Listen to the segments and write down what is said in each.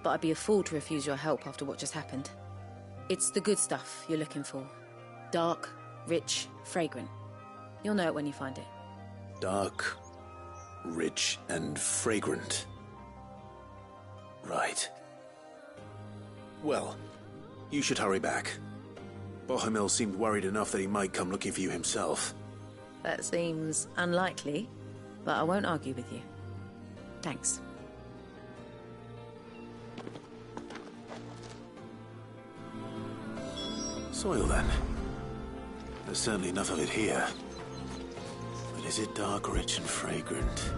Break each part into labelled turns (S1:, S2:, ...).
S1: but I'd be a fool to refuse your help after what just happened. It's the good stuff you're looking for. Dark, rich, fragrant. You'll know it when you find it.
S2: Dark, rich, and fragrant. Right. Well, you should hurry back. Bohemil seemed worried enough that he might come looking for you himself.
S1: That seems unlikely, but I won't argue with you. Thanks.
S2: Soil, then. There's certainly enough of it here. But is it dark, rich, and fragrant?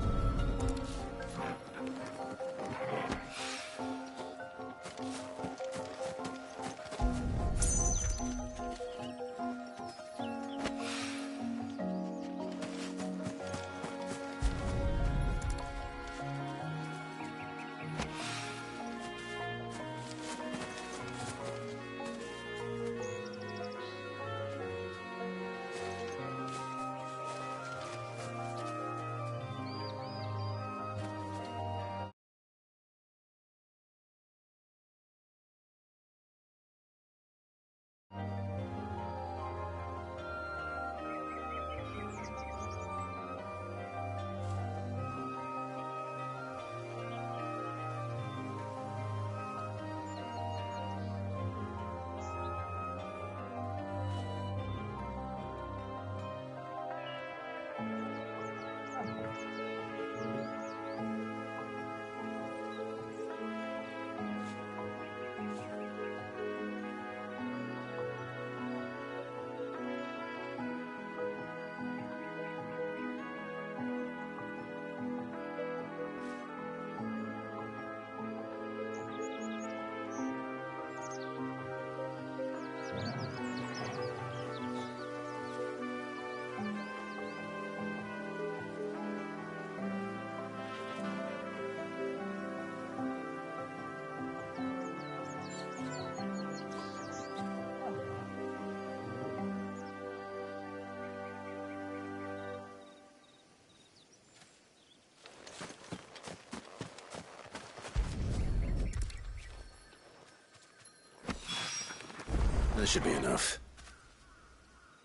S2: That should be enough.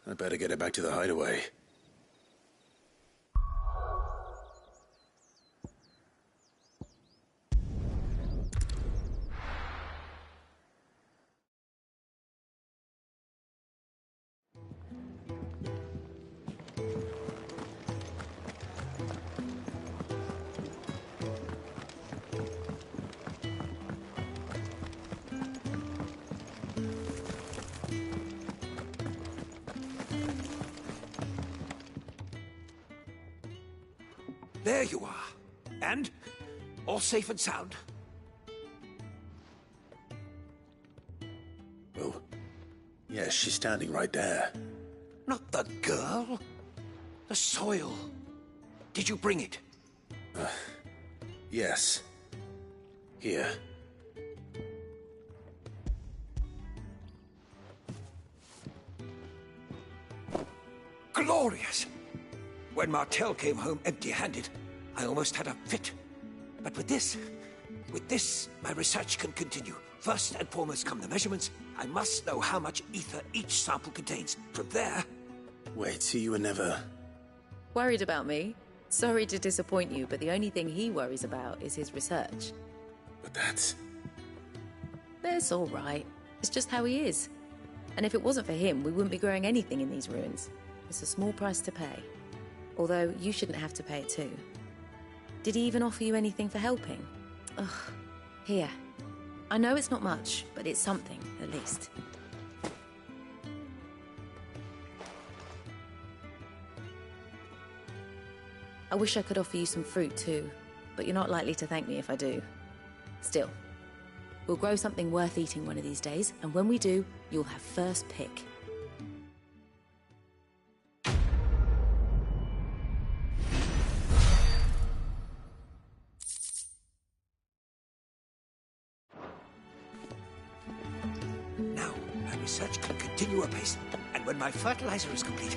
S2: I better get it back to the hideaway.
S3: There you are. And? All safe and sound?
S2: Oh. Yes, she's standing right there.
S3: Not the girl. The soil. Did you bring it?
S2: Yes. Here.
S3: Glorious! When Martel came home empty-handed, I almost had a fit. But with this, my research can continue. First and foremost come the measurements. I must know how much ether each sample contains. From there...
S2: Wait, so you were never...
S1: Worried about me? Sorry to disappoint you, but the only thing he worries about is his research.
S2: But that's...
S1: That's all right. It's just how he is. And if it wasn't for him, we wouldn't be growing anything in these ruins. It's a small price to pay. Although, you shouldn't have to pay it too. Did he even offer you anything for helping? Ugh. Here. I know it's not much, but it's something, at least. I wish I could offer you some fruit too, but you're not likely to thank me if I do. Still, we'll grow something worth eating one of these days, and when we do, you'll have first pick.
S3: Research can continue apace, and when my fertilizer is complete...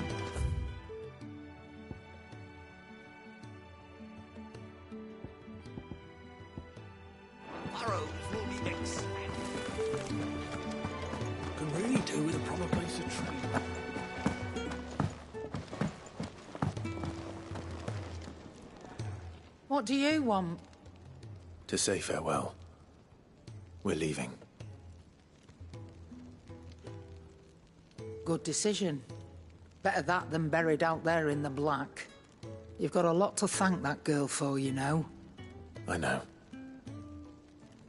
S3: Burrows call me X.
S2: Can really do with a proper place to train.
S4: What do you want?
S2: To say farewell. We're leaving.
S4: Good decision. Better that than buried out there in the black. You've got a lot to thank that girl for, you know.
S2: I know.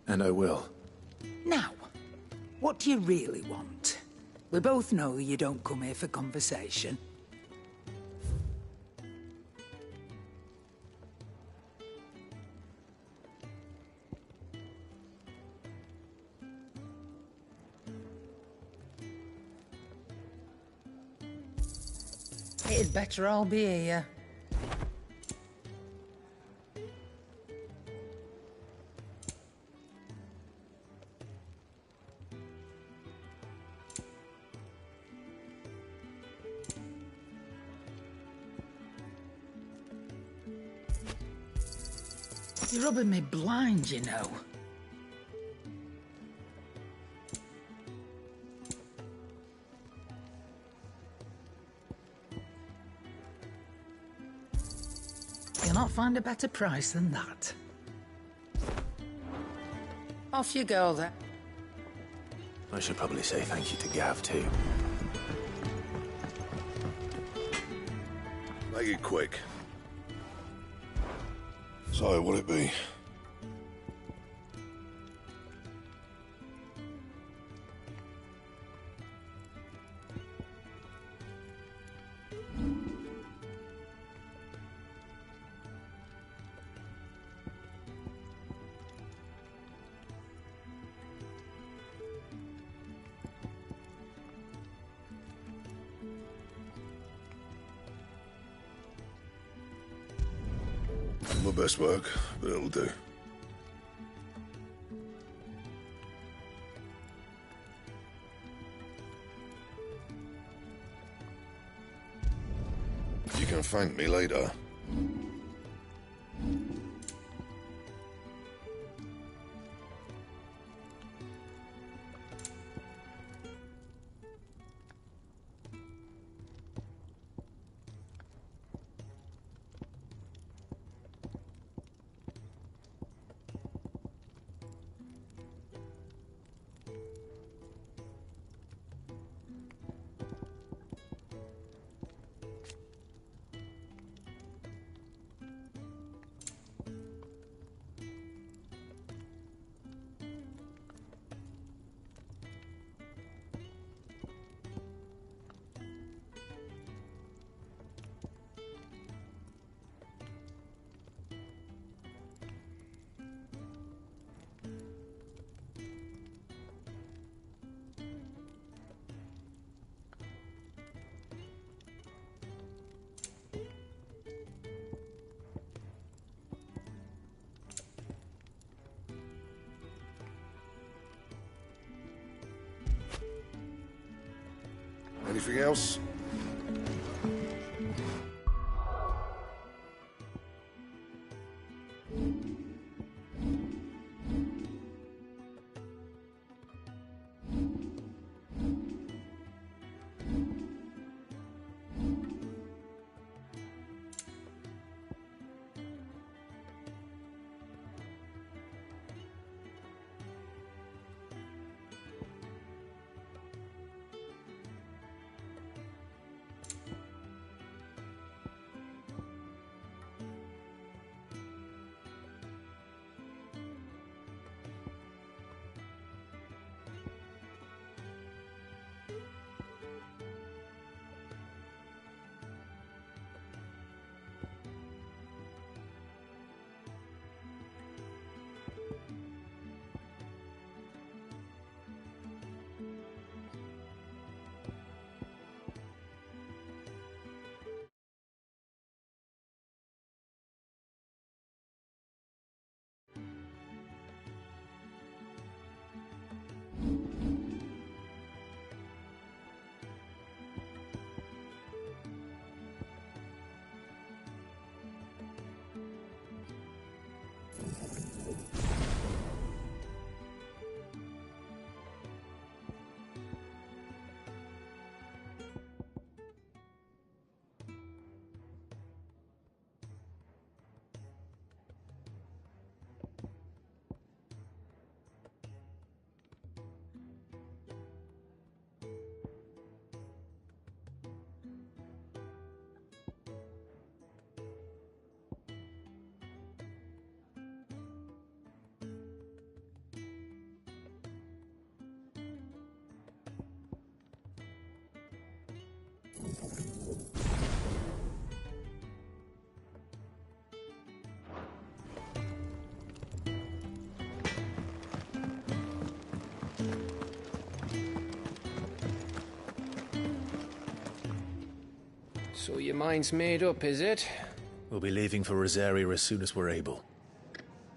S2: And I will.
S4: Now, what do you really want? We both know you don't come here for conversation. It'd better all be here. You're rubbing me blind, you know. You'll not find a better price than that. Off you go, then.
S2: I should probably say thank you to Gav, too.
S5: Make it quick. So, what'll it be? My best work, but it'll do. You can thank me later. Anything else?
S6: So your mind's made up, is it?
S2: We'll be leaving for Rosaria as soon as we're able.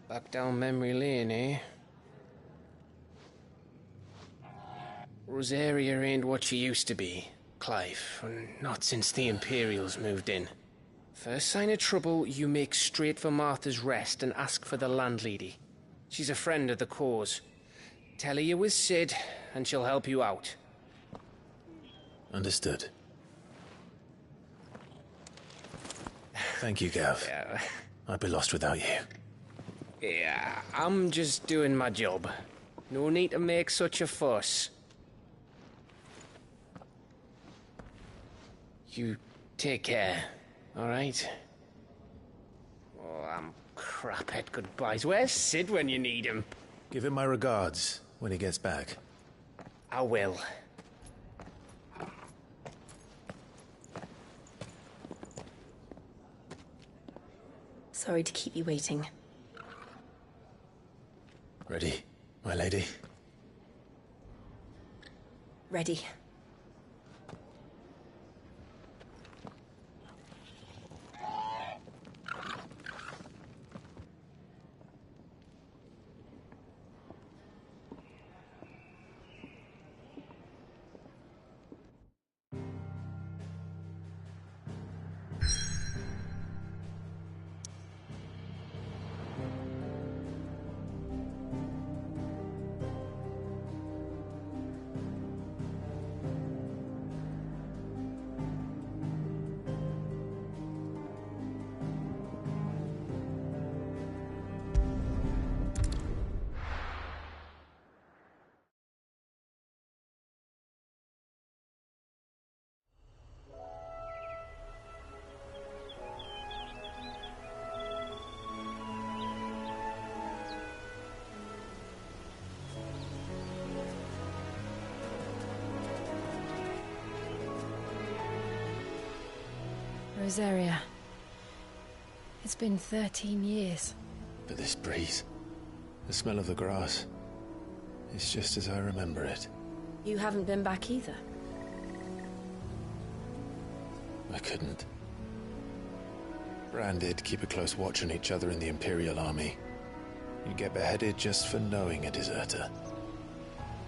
S6: Back down memory lane, eh? Rosaria ain't what she used to be, Clive. Not since the Imperials moved in. First sign of trouble, you make straight for Martha's Rest and ask for the landlady. She's a friend of the cause. Tell her you was Sid, and she'll help you out.
S2: Understood. Thank you, Gav.
S6: Yeah.
S2: I'd be lost without you.
S6: Yeah, I'm just doing my job. No need to make such a fuss. You take care, alright? Oh, I'm crap at goodbyes. Where's Sid when you need him?
S2: Give him my regards when he gets back.
S6: I will.
S7: Sorry to keep you waiting.
S2: Ready, my lady?
S7: Ready.
S8: Rosaria. It's been 13 years.
S2: But this breeze, the smell of the grass, it's just as I remember it.
S7: You haven't been back either.
S2: I couldn't. Bran did keep a close watch on each other in the Imperial Army. You'd get beheaded just for knowing a deserter.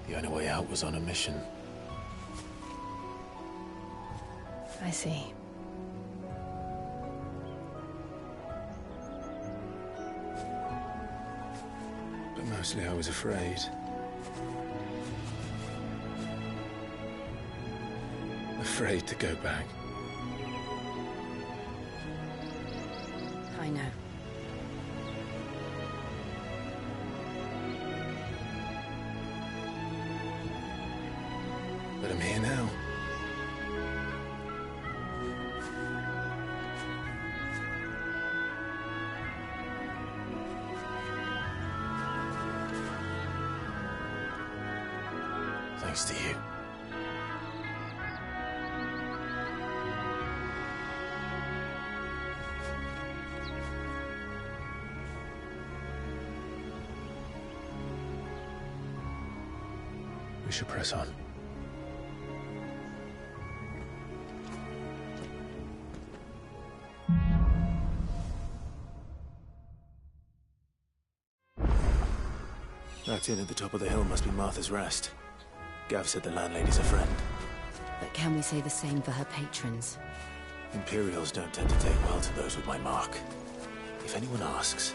S2: The only way out was on a mission.
S8: I see.
S2: But mostly I was afraid. Afraid to go back.
S7: I know.
S2: But I'm here now. Thanks to you. We should press on. That inn at the top of the hill must be Martha's Rest. Gav said the landlady's a friend.
S7: But can we say the same for her patrons?
S2: Imperials don't tend to take well to those with my mark. If anyone asks,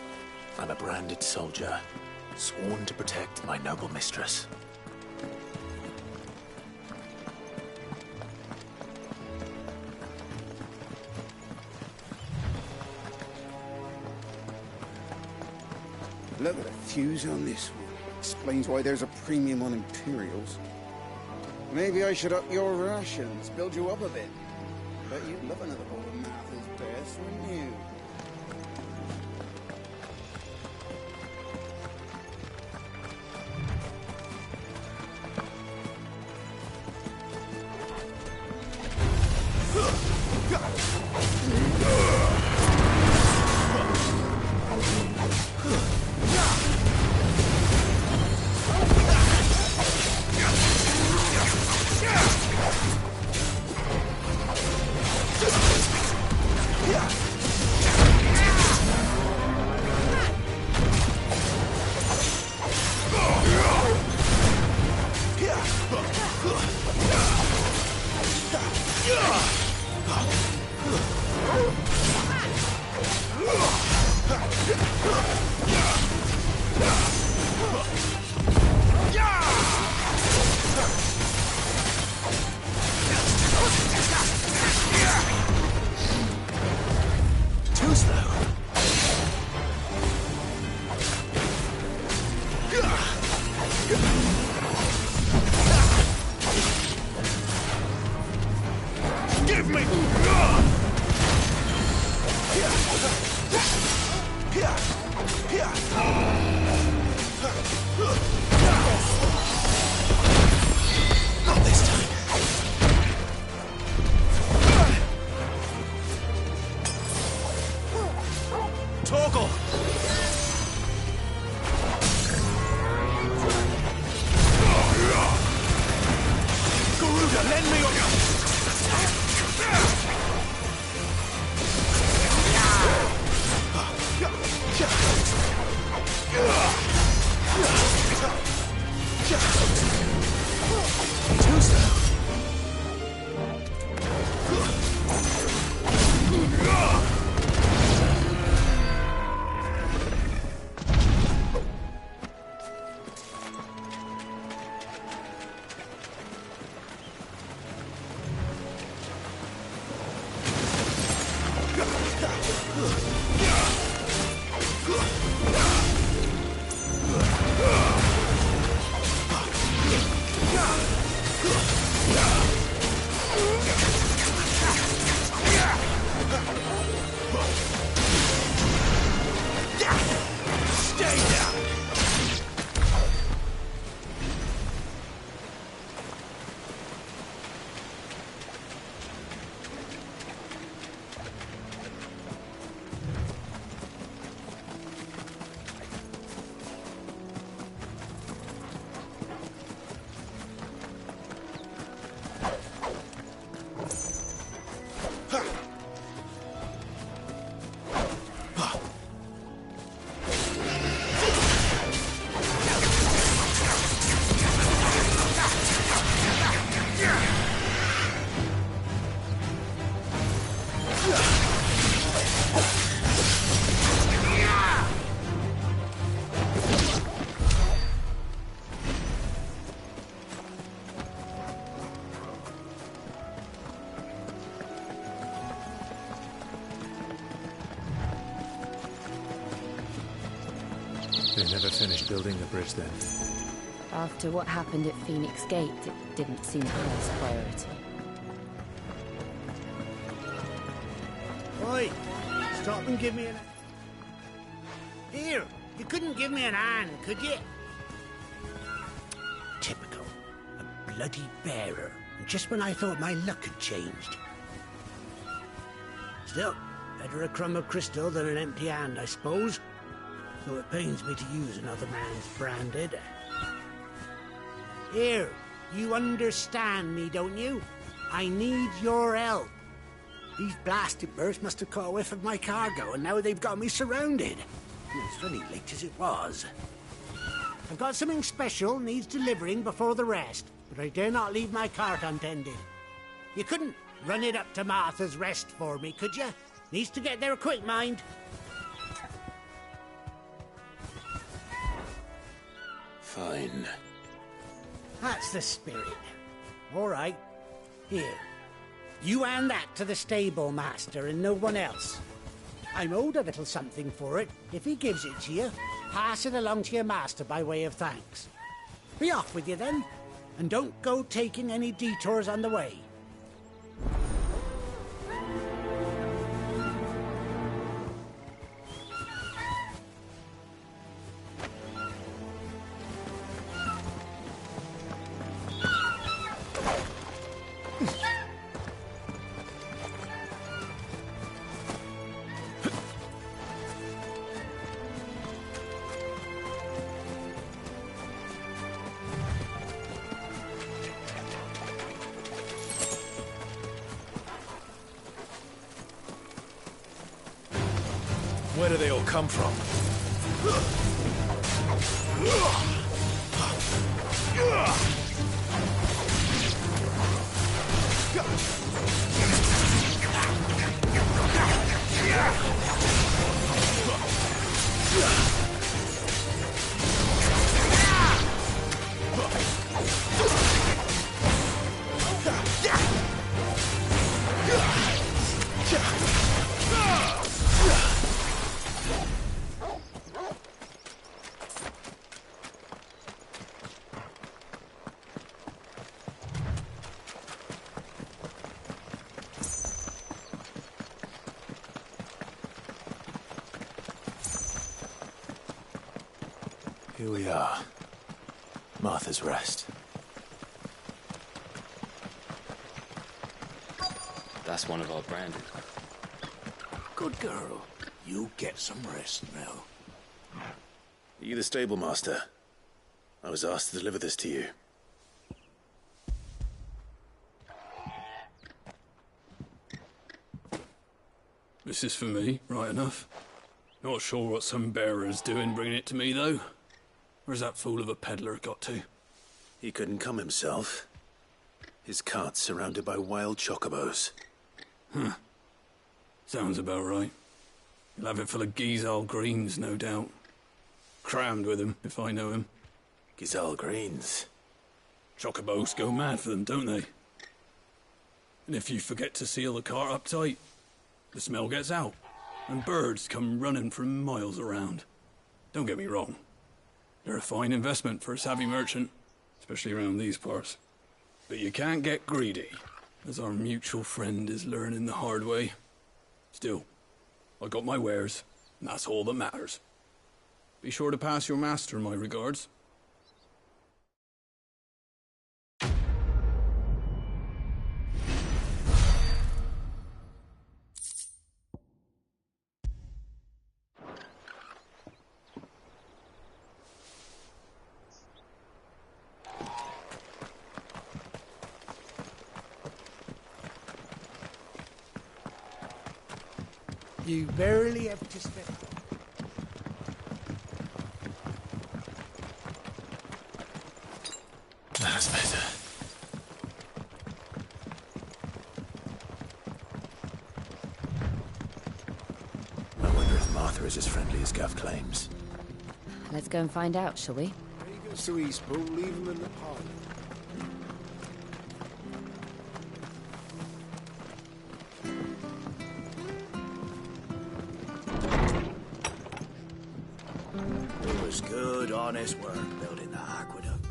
S2: I'm a branded soldier, sworn to protect my noble mistress.
S9: Look at the fuse on this one. Explains why there's a premium on Imperials. Maybe I should up your rations, build you up a bit. Bet you'd love another bowl of Martha's Best, wouldn't you?
S3: Give me! Not this time. Torgal! Garuda, lend me your... Too slow.
S2: They never finished building the bridge then.
S7: After what happened at Phoenix Gate, it didn't seem the highest priority.
S10: Oi! Stop and give me an... Here! You couldn't give me an hand, could you? Typical. A bloody bearer. And just when I thought my luck had changed. Still, better a crumb of crystal than an empty hand, I suppose. Though it pains me to use another man's branded. Here, you understand me, don't you? I need your help. These blasted birds must have caught a whiff of my cargo, and now they've got me surrounded. It's really late as it was. I've got something special needs delivering before the rest, but I dare not leave my cart untended. You couldn't run it up to Martha's Rest for me, could you? Needs to get there quick, mind.
S2: Fine.
S10: That's the spirit. All right. Here. You hand that to the stable master and no one else. I'm owed a little something for it. If he gives it to you, pass it along to your master by way of thanks. Be off with you then, and don't go taking any detours on the way.
S2: Where do they all come from? Here we are. Martha's Rest.
S11: That's one of our branded.
S3: Good girl. You get some rest now.
S2: Are you the stable master? I was asked to deliver this to you.
S12: This is for me, right enough. Not sure what some bearer's doing bringing it to me, though. Where's that fool of a peddler got to?
S2: He couldn't come himself. His cart's surrounded by wild chocobos.
S12: Huh. Sounds about right. He'll have it full of Gizal greens, no doubt. Crammed with him, if I know him.
S2: Gizal greens?
S12: Chocobos go mad for them, don't they? And if you forget to seal the cart up tight, the smell gets out, and birds come running from miles around. Don't get me wrong. They're a fine investment for a savvy merchant, especially around these parts. But you can't get greedy, as our mutual friend is learning the hard way. Still, I got my wares, and that's all that matters. Be sure to pass your master my regards.
S10: You barely have to step.
S2: That's better. I wonder if Martha is as friendly as Gav claims.
S7: Let's go and find out, shall we?
S9: When he goes to Eastpool, leave him in the parlour.
S3: It was good, honest work building the aqueduct.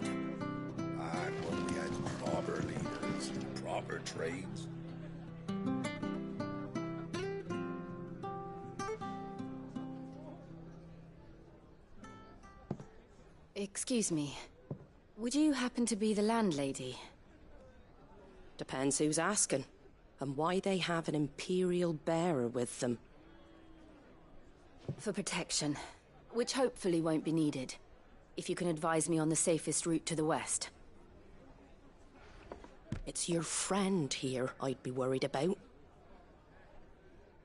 S5: And when we had proper leaders, proper trades.
S7: Excuse me. Would you happen to be the landlady?
S13: Depends who's asking, and why they have an Imperial bearer with them.
S7: For protection, which hopefully won't be needed. If you can advise me on the safest route to the west.
S13: It's your friend here I'd be worried about.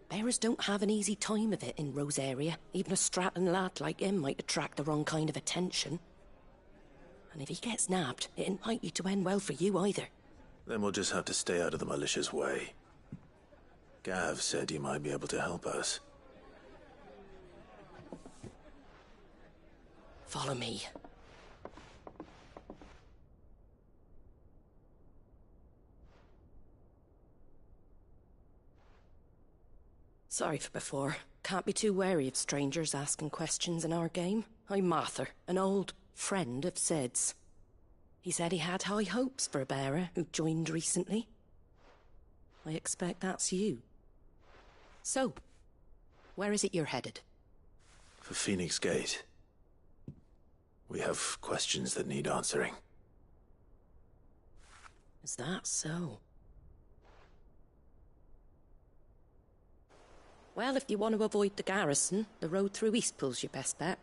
S13: Bearers don't have an easy time of it in Rosaria. Even a Stratton lad like him might attract the wrong kind of attention. And if he gets nabbed, it ain't likely to end well for you either.
S2: Then we'll just have to stay out of the malicious way. Gav said he might be able to help us.
S13: Follow me. Sorry for before. Can't be too wary of strangers asking questions in our game. I'm Martha, an old friend of Sid's. He said he had high hopes for a bearer who joined recently. I expect that's you. So, where is it you're headed?
S2: For Phoenix Gate. We have questions that need answering.
S13: Is that so? Well, if you want to avoid the garrison, the road through Eastpool's your best bet.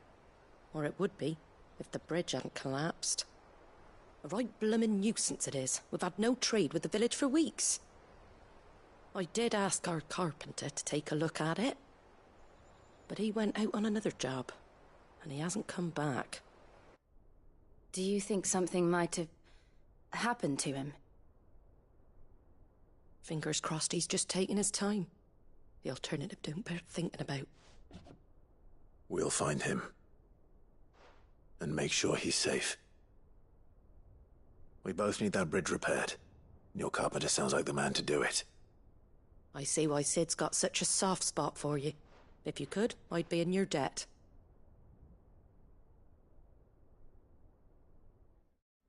S13: Or it would be, if the bridge hadn't collapsed. A right bloomin' nuisance it is. We've had no trade with the village for weeks. I did ask our carpenter to take a look at it. But he went out on another job, and he hasn't come back.
S7: Do you think something might have happened to him?
S13: Fingers crossed he's just taking his time. The alternative don't bear thinking about.
S2: We'll find him. And make sure he's safe. We both need that bridge repaired. Your carpenter sounds like the man to do it.
S13: I see why Sid's got such a soft spot for you. If you could, I'd be in your debt.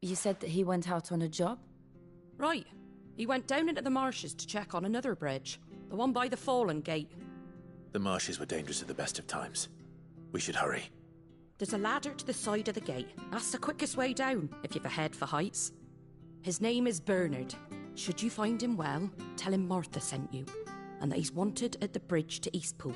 S7: You said that he went out on a job?
S13: Right. He went down into the marshes to check on another bridge, the one by the Fallen Gate.
S2: The marshes were dangerous at the best of times. We should hurry.
S13: There's a ladder to the side of the gate. That's the quickest way down, if you've a head for heights. His name is Bernard. Should you find him well, tell him Martha sent you, and that he's wanted at the bridge to Eastpool.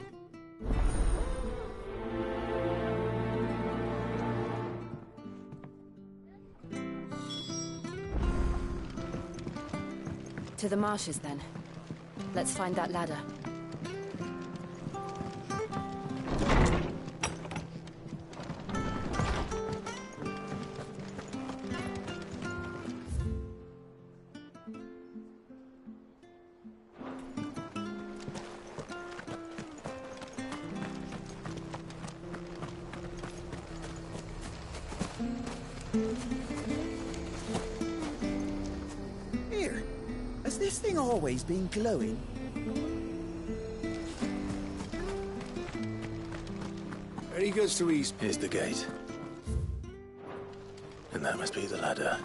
S7: To the marshes, then. Let's find that ladder.
S14: Here, has this thing always been glowing?
S9: He goes to East.
S2: Here's the gate. And that must be the ladder.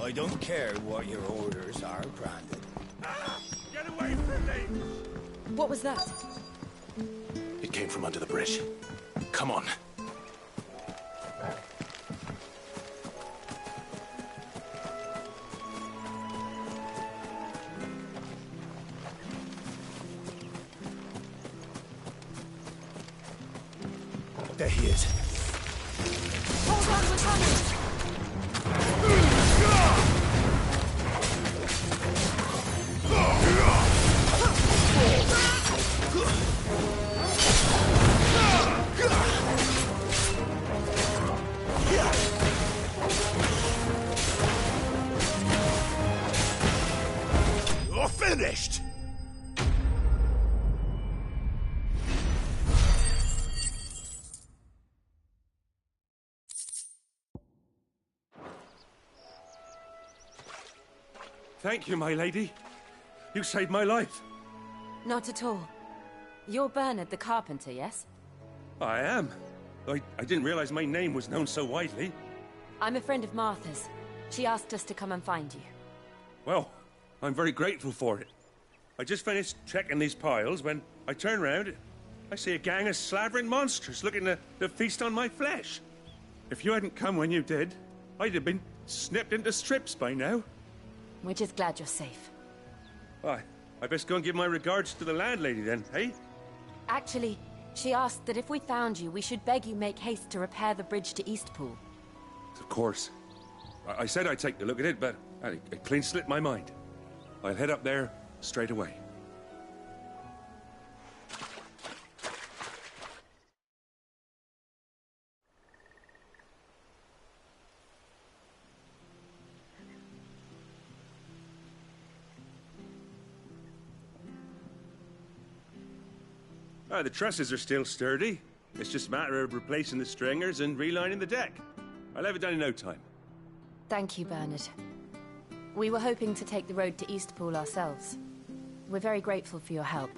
S5: I don't care what your orders are, Brandon.
S3: Get away from me!
S7: What was that?
S2: It came from under the bridge. Come on. There he is.
S7: Hold on, we're coming!
S5: You're finished!
S3: Thank you, my lady. You saved my life.
S7: Not at all. You're Bernard the carpenter, yes?
S3: I am. I didn't realize my name was known so widely.
S7: I'm a friend of Martha's. She asked us to come and find you.
S3: Well, I'm very grateful for it. I just finished checking these piles when I turn round. I see a gang of slavering monsters looking to feast on my flesh. If you hadn't come when you did, I'd have been snipped into strips by now.
S7: We're just glad you're safe.
S3: I best go and give my regards to the landlady then, eh?
S7: Actually, she asked that if we found you, we should beg you make haste to repair the bridge to Eastpool.
S3: Of course. I said I'd take a look at it, but it clean slipped my mind. I'll head up there straight away. The trusses are still sturdy. It's just a matter of replacing the stringers and relining the deck. I'll have it done in no time.
S7: Thank you, Bernard. We were hoping to take the road to Eastpool ourselves. We're very grateful for your help.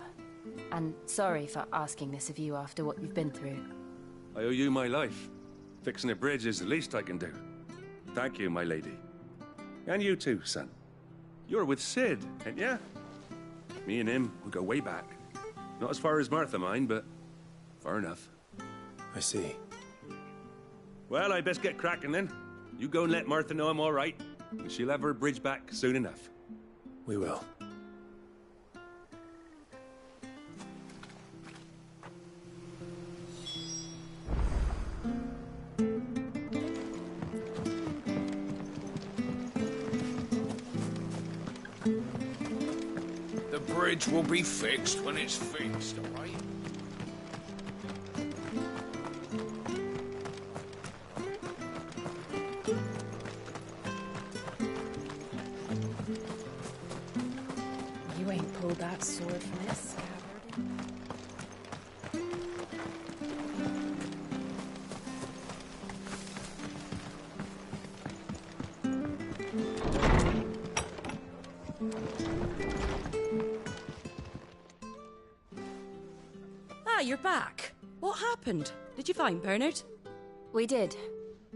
S7: And sorry for asking this of you after what you've been through.
S3: I owe you my life. Fixing a bridge is the least I can do. Thank you, my lady. And you too, son. You're with Sid, ain't ya? Me and him, we go way back. Not as far as Martha, mind, but far enough.
S2: I see.
S3: Well, I best get cracking then. You go and let Martha know I'm all right, and she'll have her bridge back soon enough.
S2: We will.
S5: The bridge will be fixed when it's fixed, all right?
S8: You ain't pulled that sword from its scabbard.
S13: you're back. What happened? Did you find Bernard?
S7: We did.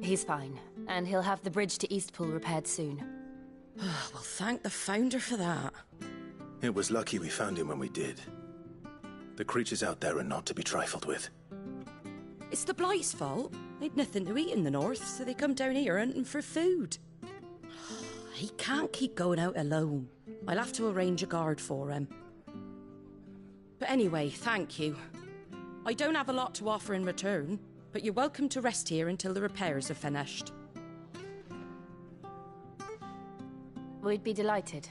S7: He's fine, and he'll have the bridge to Eastpool repaired soon.
S13: Well, thank the Founder for that.
S2: It was lucky we found him when we did. The creatures out there are not to be trifled with.
S13: It's the Blight's fault. They'd nothing to eat in the north, so they come down here hunting for food. He can't keep going out alone. I'll have to arrange a guard for him. But anyway, thank you. I don't have a lot to offer in return, but you're welcome to rest here until the repairs are finished.
S7: We'd be delighted.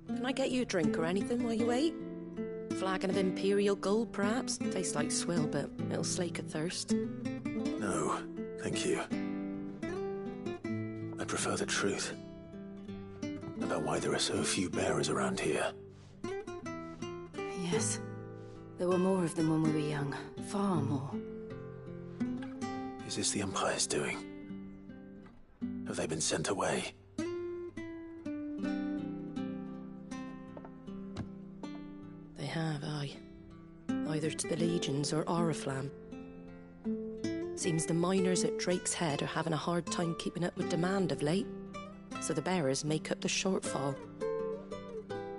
S13: Can I get you a drink or anything while you wait? Flagon of Imperial Gold, perhaps? Tastes like swill, but it'll slake a thirst.
S2: No, thank you. I prefer the truth. About why there are so few bearers around here.
S7: Yes. There were more of them when we were young. Far more.
S2: Is this the Empire's doing? Have they been sent away?
S13: They have, aye. Either to the Legions or Oriflamme. Seems the miners at Drake's Head are having a hard time keeping up with demand of late, so the bearers make up the shortfall.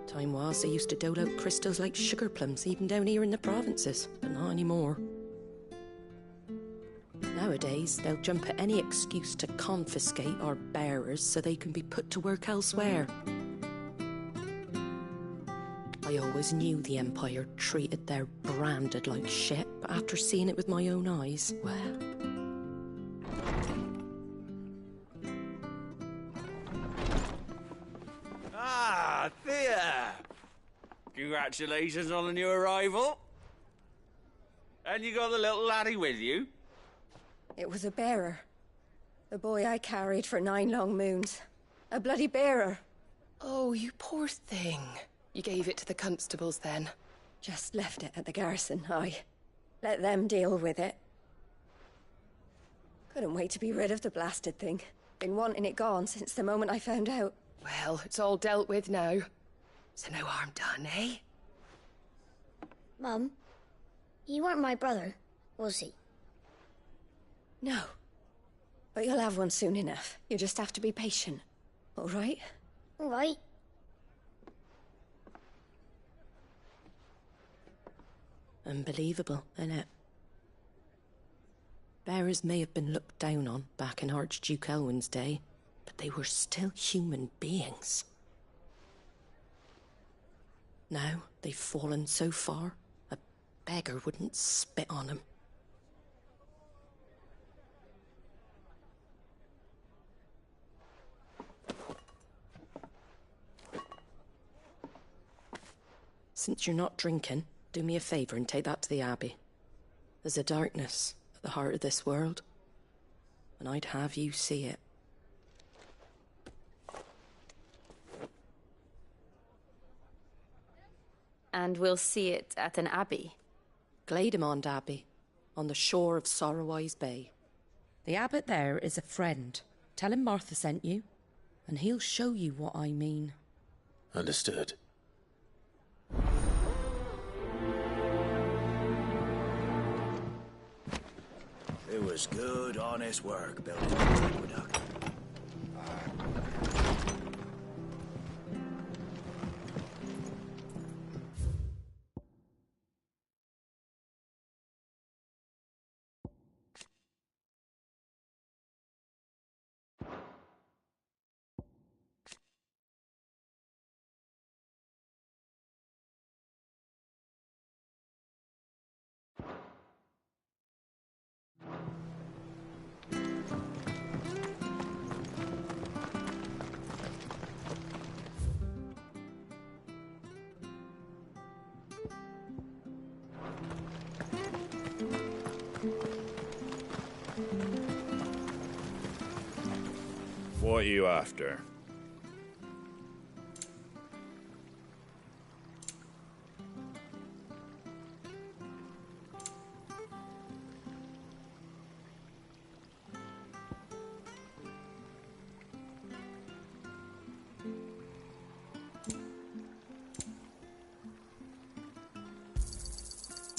S13: Time was they used to dole out crystals like sugar plums even down here in the provinces, but not anymore. Nowadays, they'll jump at any excuse to confiscate our bearers so they can be put to work elsewhere. I always knew the Empire treated their branded like shit, but after seeing it with my own eyes, well...
S15: Ah, Thea! Congratulations on the new arrival. And you got the little laddie with you?
S16: It was a bearer. The boy I carried for 9 long moons. A bloody bearer.
S8: Oh, you poor thing. You gave it to the constables then?
S16: Just left it at the garrison, aye. Let them deal with it. Couldn't wait to be rid of the blasted thing. Been wanting it gone since the moment I found out.
S8: Well, it's all dealt with now. So no harm done, eh?
S17: Mum, you weren't my brother, was he?
S16: No. But you'll have one soon enough. You just have to be patient. All right?
S17: All right.
S13: Unbelievable, innit? Bearers may have been looked down on back in Archduke Elwin's day, but they were still human beings. Now they've fallen so far, a beggar wouldn't spit on them. Since you're not drinking, do me a favour and take that to the Abbey. There's a darkness at the heart of this world, and I'd have you see it.
S7: And we'll see it at an abbey?
S13: Glademond Abbey, on the shore of Sorrowwise Bay. The abbot there is a friend. Tell him Martha sent you, and he'll show you what I mean.
S2: Understood.
S14: It was good, honest work building that aqueduct.
S5: What are you after?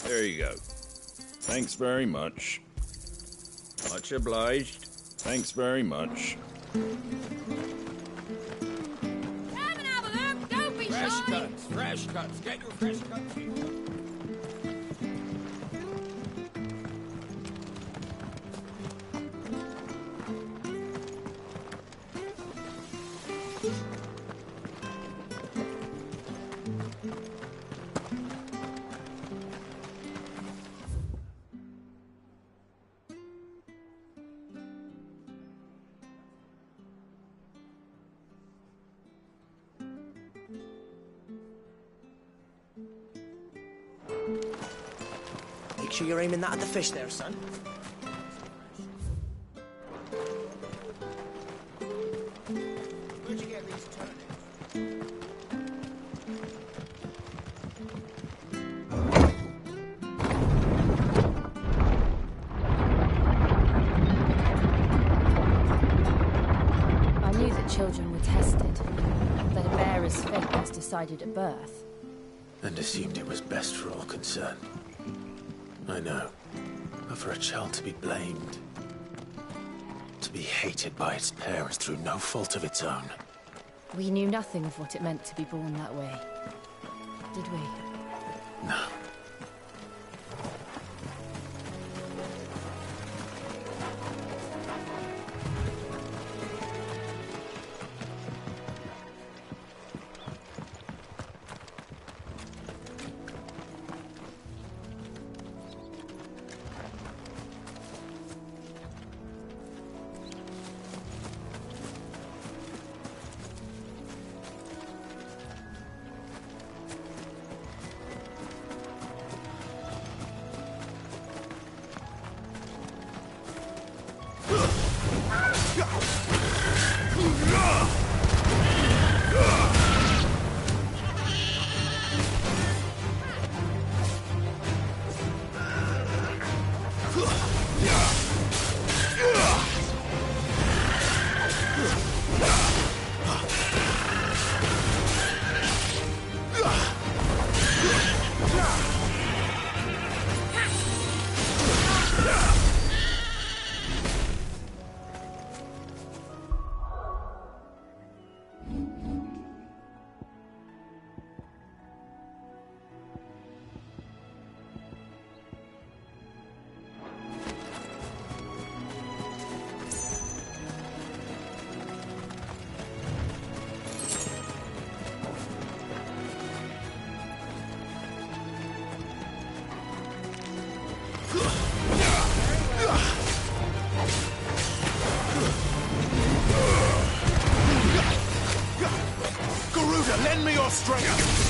S5: There you go. Thanks very much. Much obliged. Thanks very much.
S7: Don't be
S14: Fresh
S7: shy!
S14: cuts, fresh cuts. Get your fresh cuts.
S18: Make sure you're aiming that at the fish there, son.
S14: Where'd you get these turnips?
S7: I knew that children were tested, that a bearer's fate was decided at birth.
S2: And assumed it was best for all concerned. I know. But for a child to be blamed, to be hated by its parents through no fault of its own.
S7: We knew nothing of what it meant to be born that way, did we?
S2: No.
S14: Lend me your strength!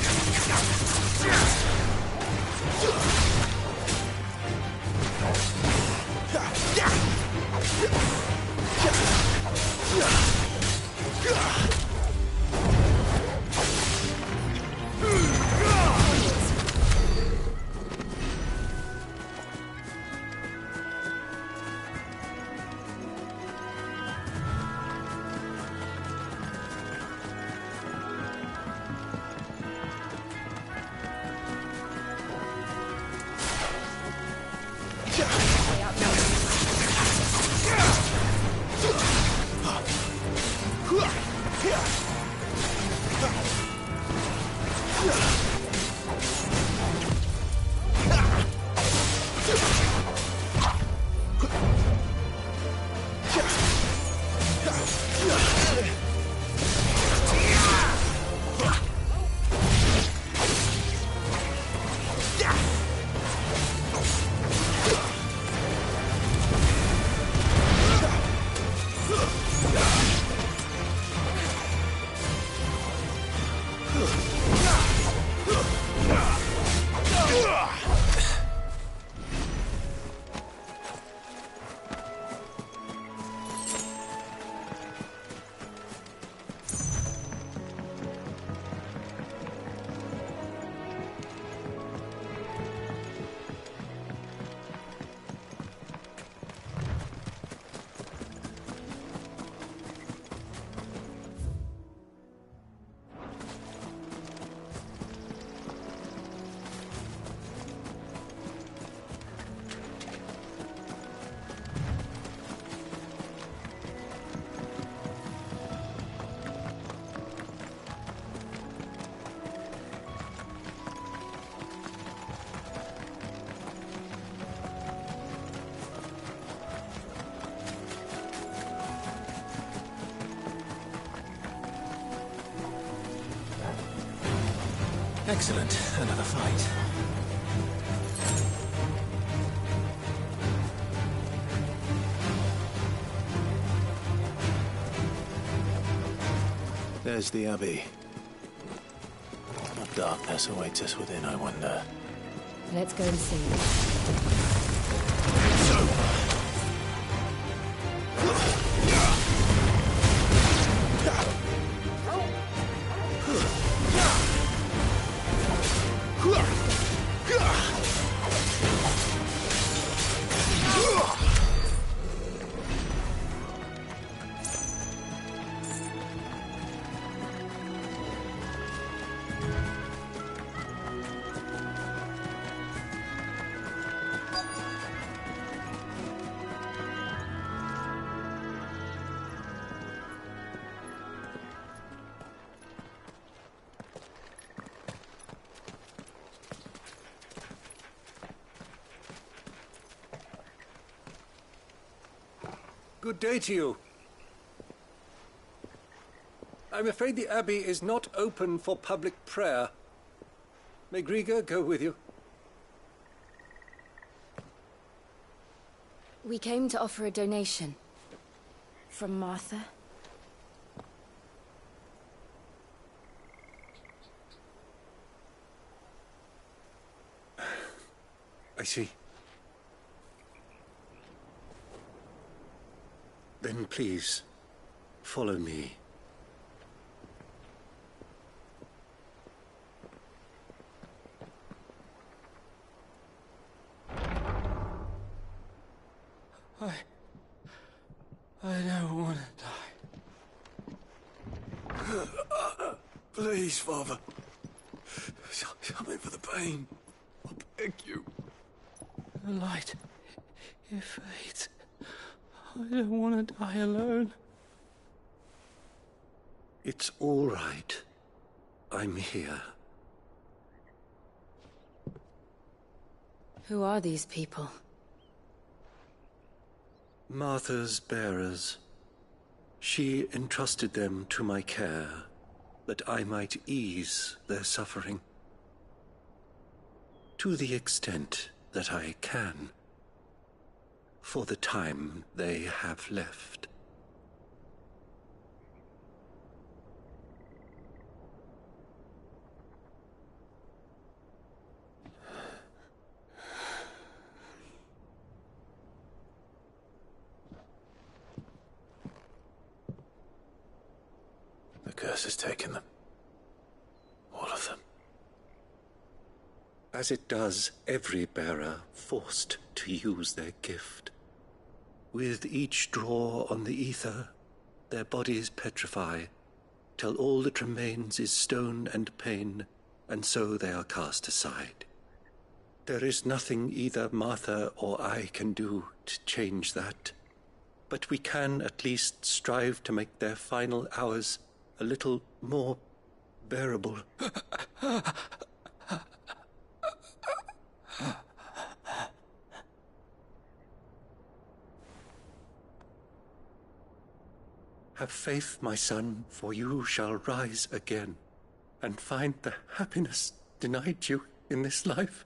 S2: Excellent. Another fight. There's the Abbey. What darkness awaits us within, I wonder.
S7: Let's go and see.
S19: Good day to you. I'm afraid the Abbey is not open for public prayer. May Grieger go with you?
S7: We came to offer a donation. From Martha.
S19: I see. Then please, follow me.
S20: I don't want to die. Please, Father. Something for the pain. I beg you. The light. It fades. I don't want to die alone.
S19: It's all right. I'm here.
S7: Who are these people?
S19: Martha's bearers. She entrusted them to my care, that I might ease their suffering. To the extent that I can, for the time they have left.
S2: The curse has taken them. All of them.
S19: As it does every bearer forced to use their gift. With each draw on the ether, their bodies petrify, till all that remains is stone and pain, and so they are cast aside. There is nothing either Martha or I can do to change that, but we can at least strive to make their final hours a little more bearable. Have faith, my son, for you shall rise again, and find the happiness denied you in this life.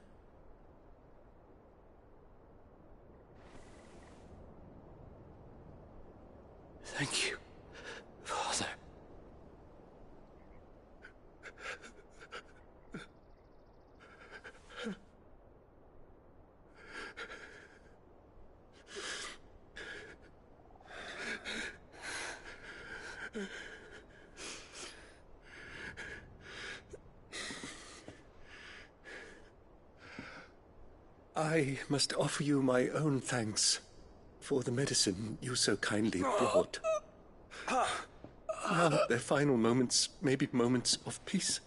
S20: Thank you, Father.
S19: I must offer you my own thanks for the medicine you so kindly brought. Now their final moments may be moments of peace.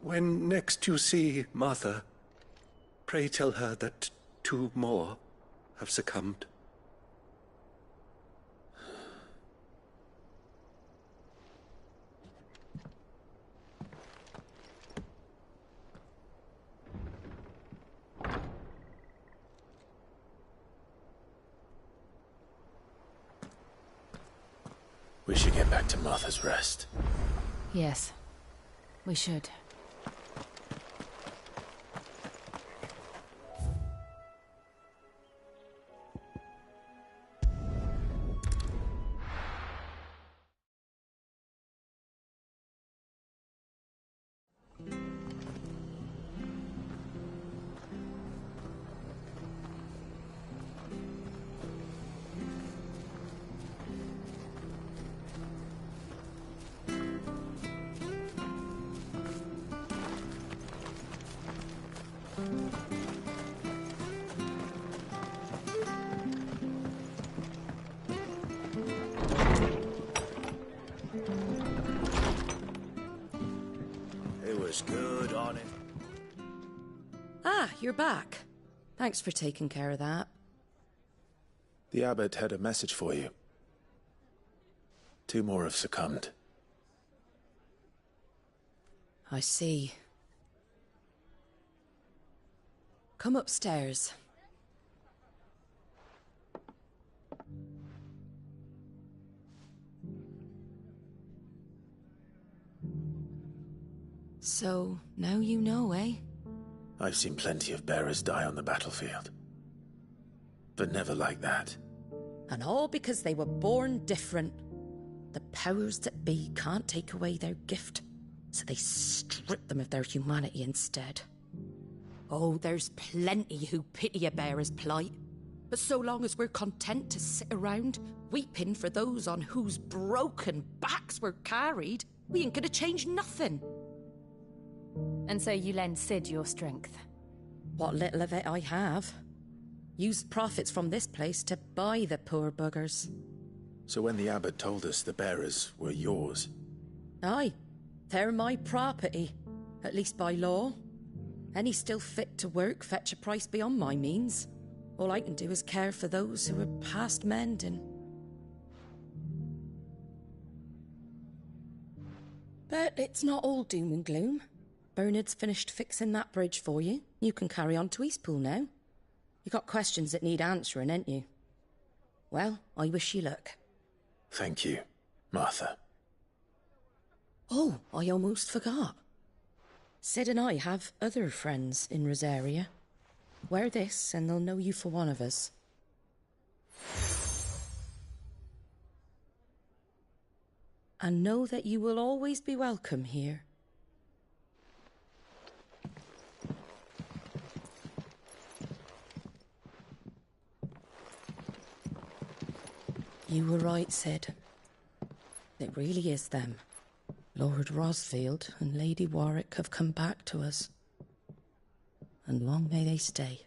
S19: When next you see Martha, pray tell her that 2 more have succumbed.
S2: We should get back to Martha's Rest.
S7: Yes, we should.
S14: It was good, honest.
S13: Ah, you're back. Thanks for taking care of that.
S2: The abbot had a message for you. 2 more have succumbed.
S13: I see. Come upstairs. So, now you know, eh?
S2: I've seen plenty of bearers die on the battlefield. But never like that.
S13: And all because they were born different. The powers that be can't take away their gift, so they strip them of their humanity instead. Oh, there's plenty who pity a bearer's plight. But so long as we're content to sit around, weeping for those on whose broken backs we're carried, we ain't gonna change nothing.
S7: And so you lend Sid your strength?
S13: What little of it I have. Use profits from this place to buy the poor buggers.
S2: So when the abbot told us the bearers were yours...
S13: Aye, they're my property, at least by law. Any still fit to work fetch a price beyond my means. All I can do is care for those who are past mending. But it's not all doom and gloom. Bernard's finished fixing that bridge for you. You can carry on to Eastpool now. You got questions that need answering, ain't you? Well, I wish you luck.
S2: Thank you, Martha.
S13: Oh, I almost forgot. Sid and I have other friends in Rosaria. Wear this and they'll know you for one of us. And know that you will always be welcome here. You were right, Sid. It really is them. Lord Rosfield and Lady Warwick have come back to us. And long may they stay.